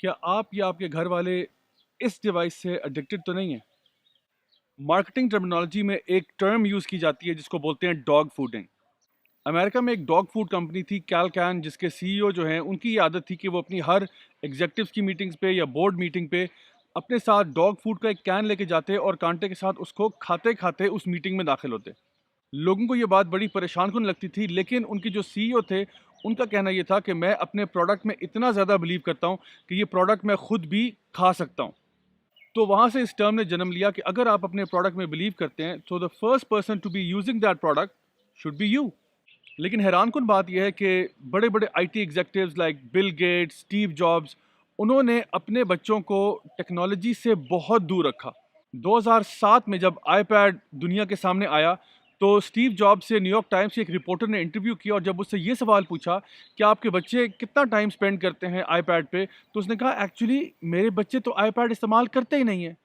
क्या आप या आपके घर वाले इस डिवाइस से एडिक्टेड तो नहीं है? मार्केटिंग टर्मिनोलॉजी में एक टर्म यूज़ की जाती है जिसको बोलते हैं डॉग फूडिंग। अमेरिका में एक डॉग फूड कंपनी थी कैलकैन, जिसके सीईओ जो हैं उनकी ये आदत थी कि वो अपनी हर एग्जेक्टिव्स की मीटिंग्स पे या बोर्ड मीटिंग पे अपने साथ डॉग फूड का एक कैन लेके जाते और कांटे के साथ उसको खाते खाते उस मीटिंग में दाखिल होते। लोगों को ये बात बड़ी परेशान कुन लगती थी, लेकिन उनके जो सीईओ थे उनका कहना ये था कि मैं अपने प्रोडक्ट में इतना ज़्यादा बिलीव करता हूँ कि ये प्रोडक्ट मैं खुद भी खा सकता हूँ। तो वहाँ से इस टर्म ने जन्म लिया कि अगर आप अपने प्रोडक्ट में बिलीव करते हैं तो the first person to be using that product should be you. लेकिन हैरान कुन बात यह है कि बड़े बड़े IT executives like Bill Gates, Steve Jobs, उन्होंने अपने बच्चों को टेक्नोलॉजी से बहुत दूर रखा। 2007 में जब आईपैड दुनिया के सामने आया तो स्टीव जॉब्स से न्यूयॉर्क टाइम्स के एक रिपोर्टर ने इंटरव्यू किया और जब उससे ये सवाल पूछा कि आपके बच्चे कितना टाइम स्पेंड करते हैं आईपैड पे, तो उसने कहा एक्चुअली मेरे बच्चे तो आईपैड इस्तेमाल करते ही नहीं है।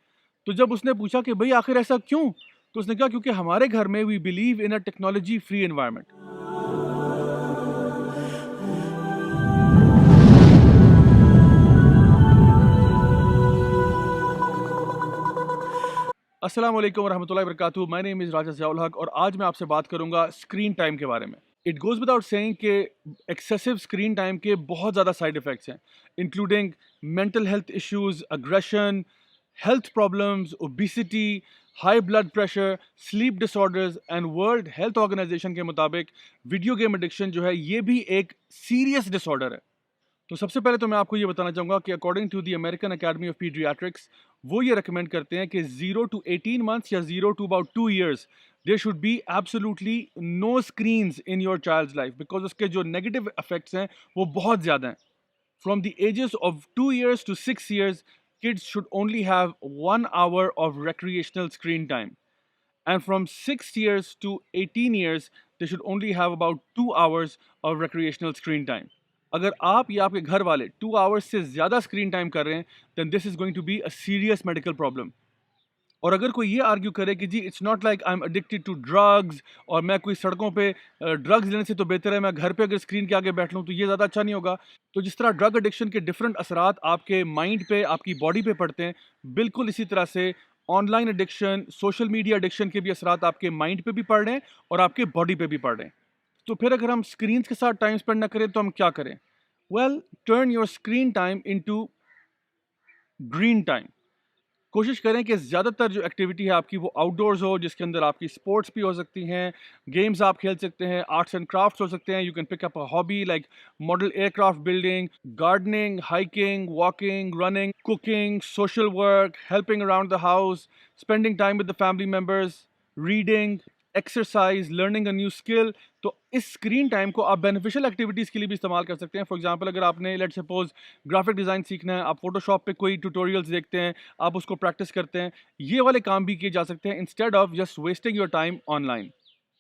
तो जब उसने पूछा कि भाई आखिर ऐसा क्यों, तो उसने कहा क्योंकि हमारे घर में we believe in a technology free environment. अस्सलाम वालेकुम वरहमतुल्लाहि वबरकातुहू। My name is Raja Ziaul Haq और आज मैं आपसे बात करूंगा स्क्रीन टाइम के बारे में। इट गोज़ विदाउट सेइंग कि एक्सेसिव स्क्रीन टाइम के बहुत ज़्यादा साइड इफ़ेक्ट्स हैं, including mental health issues, aggression, health problems, obesity, high blood pressure, sleep disorders. And World Health Organization के मुताबिक वीडियो गेम एडिक्शन जो है ये भी एक सीरियस डिसऑर्डर है। तो सबसे पहले तो मैं आपको ये बताना चाहूँगा कि according to the American Academy of Pediatrics, वो ये रिकमेंड करते हैं कि 0 to 18 months या 0 to about 2 years there should be absolutely no screens in your child's life, because उसके जो नेगेटिव इफेक्ट्स हैं वो बहुत ज़्यादा हैं। From the ages of 2 years to 6 years, kids should only have 1 hour of recreational screen time, and from 6 years to 18 years they should only have about 2 hours of recreational screen time. अगर आप या आपके घर वाले 2 hours से ज़्यादा screen time कर रहे हैं then this is going to be a serious medical problem. और अगर कोई ये आर्ग्यू करे कि जी it's not like I am addicted to drugs और मैं कोई सड़कों पे ड्रग्स लेने से तो बेहतर है मैं घर पे अगर स्क्रीन के आगे बैठ लूँ, तो ये ज़्यादा अच्छा नहीं होगा। तो जिस तरह ड्रग एडिक्शन के डिफरेंट असरात आपके माइंड पे, आपकी बॉडी पे पड़ते हैं, बिल्कुल इसी तरह से online addiction, social media addiction के भी असरात आपके माइंड पे भी पड़ रहे हैं और आपके बॉडी पे भी पड़ रहे हैं। तो फिर अगर हम स्क्रीन के साथ टाइम स्पेंड ना करें तो हम क्या करें? Well, turn your screen time into green time. कोशिश करें कि ज़्यादातर जो एक्टिविटी है आपकी वो आउटडोर्स हो, जिसके अंदर आपकी स्पोर्ट्स भी हो सकती हैं, गेम्स आप खेल सकते हैं, आर्ट्स एंड क्राफ्ट्स हो सकते हैं। You can pick up a hobby like model aircraft building, gardening, hiking, walking, running, cooking, social work, helping around the house, spending time with the family members, reading, exercise, learning a new skill. तो इस screen time को आप beneficial activities के लिए भी इस्तेमाल कर सकते हैं। फॉर एग्जांपल, अगर आपने लेट्स सपोज ग्राफिक डिज़ाइन सीखना है, आप फोटोशॉप पे कोई ट्यूटोरियल्स देखते हैं, आप उसको प्रैक्टिस करते हैं, ये वाले काम भी किए जा सकते हैं instead of just wasting your time online.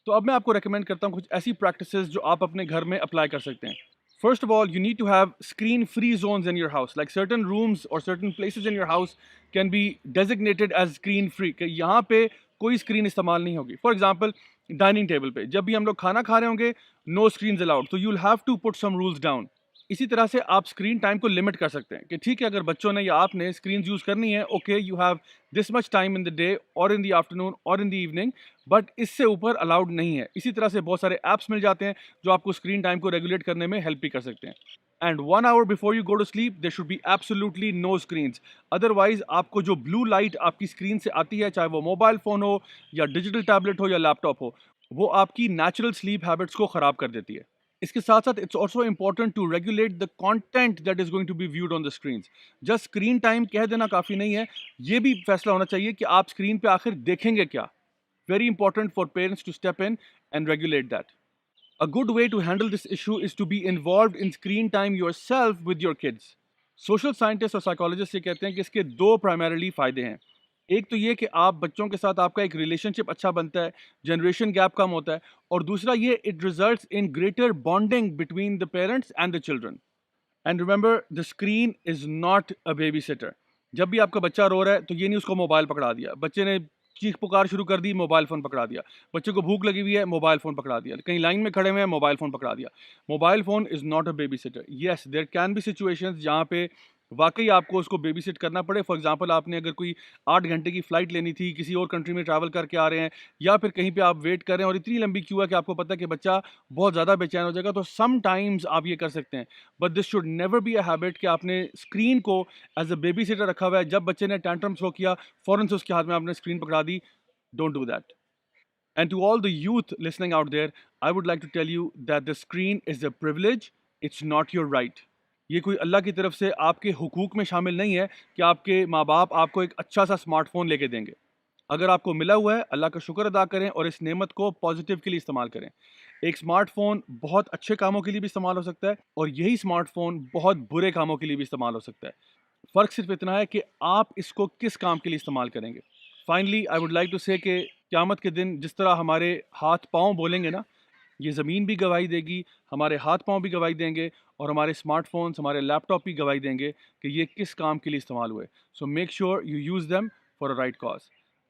तो अब मैं आपको रेकमेंड करता हूँ कुछ ऐसी प्रैक्टिसेस जो आप अपने घर में अप्लाई कर सकते हैं। First of all, you need to have screen-free zones in your house. Like certain rooms or certain places in your house can be designated as screen-free. कि यहाँ पे कोई स्क्रीन इस्तेमाल नहीं होगी। फॉर एग्जाम्पल, डाइनिंग टेबल पे जब भी हम लोग खाना खा रहे होंगे, नो स्क्रीन अलाउड, तो you will have to put some rules down. इसी तरह से आप स्क्रीन टाइम को लिमिट कर सकते हैं कि ठीक है, अगर बच्चों ने या आपने स्क्रीन यूज़ करनी है, okay you have this much time in the day और इन द आफ्टरनून और इन द इवनिंग, बट इससे ऊपर अलाउड नहीं है। इसी तरह से बहुत सारे ऐप्स मिल जाते हैं जो आपको स्क्रीन टाइम को रेगुलेट करने में हेल्प भी कर सकते हैं। And 1 hour before you go to sleep there should be absolutely no screens. Otherwise आपको जो ब्लू लाइट आपकी स्क्रीन से आती है, चाहे वो मोबाइल फ़ोन हो या डिजिटल टैबलेट हो या लैपटॉप हो, वो आपकी नेचुरल स्लीप हैबिट्स को ख़राब कर देती है। इसके साथ साथ it's also important to regulate the content that is going to be viewed on the screens. Just screen time कह देना काफ़ी नहीं है, ये भी फैसला होना चाहिए कि आप स्क्रीन पे आखिर देखेंगे क्या। Very important for parents to step in and regulate that. A good way to handle this issue is to be involved in screen time yourself with your kids. Social scientist और psychologist ये कहते हैं कि इसके दो primarily फ़ायदे हैं। एक तो ये कि आप बच्चों के साथ आपका एक रिलेशनशिप अच्छा बनता है, जनरेशन गैप कम होता है, और दूसरा ये it results in greater bonding between the parents and the children. And remember, the screen is not a baby sitter. जब भी आपका बच्चा रो रहा है तो ये नहीं उसको मोबाइल पकड़ा दिया, बच्चे ने चीख पुकार शुरू कर दी, मोबाइल फ़ोन पकड़ा दिया, बच्चे को भूख लगी हुई है, मोबाइल फ़ोन पकड़ा दिया, कहीं लाइन में खड़े हुए हैं, मोबाइल फ़ोन पकड़ा दिया। Mobile phone is not a babysitter. Yes, there can be situations जहाँ पे वाकई आपको उसको बेबी सिट करना पड़े। फॉर एग्जांपल आपने अगर कोई 8 घंटे की फ़्लाइट लेनी थी, किसी और कंट्री में ट्रैवल करके आ रहे हैं, या फिर कहीं पे आप वेट कर रहे हैं और इतनी लंबी क्यू है कि आपको पता है कि बच्चा बहुत ज़्यादा बेचैन हो जाएगा, तो सम टाइम्स आप ये कर सकते हैं। But this should never be a habit कि आपने स्क्रीन को एज़ अ बेबी सिटर रखा हुआ है। जब बच्चे ने टैंट्रम थ्रो किया, फ़ौरन से उसके हाथ में आपने स्क्रीन पकड़ा दी। Don't do that. And to all the youth listening out there, I would like to tell you that the screen is a privilege, it's not your right. ये कोई अल्लाह की तरफ से आपके हुकूक में शामिल नहीं है कि आपके माँ बाप आपको एक अच्छा सा स्मार्टफोन लेके देंगे। अगर आपको मिला हुआ है, अल्लाह का शुक्र अदा करें और इस नेमत को पॉजिटिव के लिए इस्तेमाल करें। एक स्मार्टफोन बहुत अच्छे कामों के लिए भी इस्तेमाल हो सकता है और यही स्मार्टफोन बहुत बुरे कामों के लिए भी इस्तेमाल हो सकता है। फ़र्क सिर्फ इतना है कि आप इसको किस काम के लिए इस्तेमाल करेंगे। Finally I would like to say कि क़यामत के दिन जिस तरह हमारे हाथ-पाँव बोलेंगे ना, ये ज़मीन भी गवाही देगी, हमारे हाथ-पाँव भी गवाही देंगे और हमारे स्मार्टफ़ोन्स, हमारे लैपटॉप भी गवाही देंगे कि ये किस काम के लिए इस्तेमाल हुए। So make sure you use them for a right cause.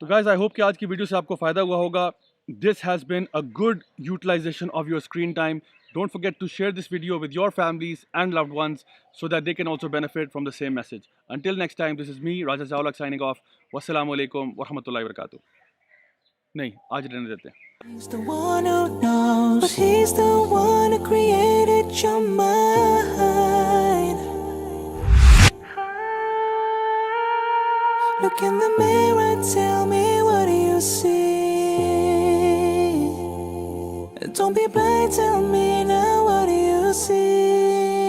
तो गाइज़ आई होप कि आज की वीडियो से आपको फ़ायदा हुआ होगा। This has been a good utilization of your screen time. Don't forget to share this video with your families and loved ones so that they can also benefit from the same message. Until next time, this is me, Raja Zawlak, signing off. Wassalamu alaikum wa rahmatullahi wa barakatuh. नहीं, आज रहने देते हैं। He's the one who knows, but he's the one who created your mind. Look in the mirror, tell me what do you see? Don't be blind, tell me now what do you see?